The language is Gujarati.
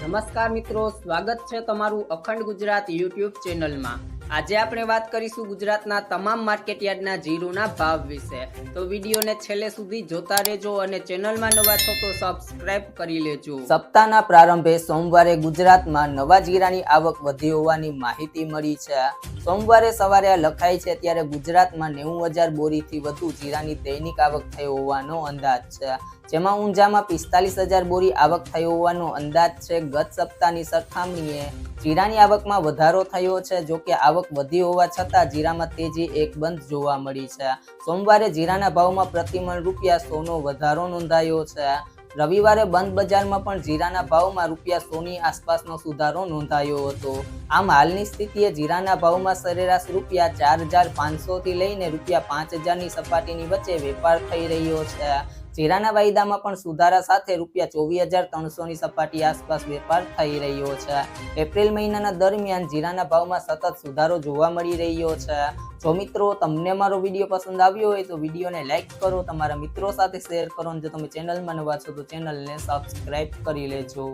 નમસ્કાર મિત્રો, સ્વાગત છે તમારું અખંડ ગુજરાત યુટ્યુબ ચેનલમાં। આજે આપણે વાત કરીશું ગુજરાતના તમામ માર્કેટયાર્ડના જીરુના ભાવ વિશે। તો વિડીયોને છેલ્લે સુધી જોતા રહેજો અને ચેનલમાં નવા છો તો સબસ્ક્રાઇબ કરી લેજો। સપ્તાહના પ્રારંભે સોમવારે ગુજરાતમાં નવા જીરાની આવક વધી હોવાની માહિતી મળી છે। સોમવારે સવારે આ લખાય છે ત્યારે ગુજરાતમાં 90,000 બોરીથી વધુ જીરાની દૈનિક આવક થઈ હોવાનો અંદાજ છે, જેમાં ઊંઝામાં 45,000 બોરી આવક થઈ હોવાનો અંદાજ છે। ગત સપ્તાહની સરખામણીએ જીરાની આવકમાં વધારો થયો છે, જો કે આવક વધી હોવા છતાં જીરામાં તેજી એકબંધ જોવા મળી છે। સોમવારે જીરાના ભાવમાં પ્રતિમણ ₹100નો વધારો નોંધાયો છે। રવિવારે બંધ બજારમાં પણ જીરાના ભાવમાં ₹100ની આસપાસનો સુધારો નોંધાયો હતો। આમ હાલની સ્થિતિએ જીરાના ભાવમાં સરેરાશ ₹4,500 થી લઈને ₹5,000ની સપાટીની વચ્ચે વેપાર થઈ રહ્યો છે। જીરાના વાયદામાં પણ સુધારા સાથે ₹24,300ની સપાટી આસપાસ વેપાર થઈ રહ્યો છે। એપ્રિલ મહિનાના દરમિયાન જીરાના ભાવમાં સતત સુધારો જોવા મળી રહ્યો છે। જો મિત્રો તમને મારો વિડીયો પસંદ આવ્યો હોય તો વિડીયોને લાઈક કરો, તમારા મિત્રો સાથે શેર કરો અને જો તમે ચેનલમાં નવા છો તો ચેનલને સબસ્ક્રાઇબ કરી લેજો।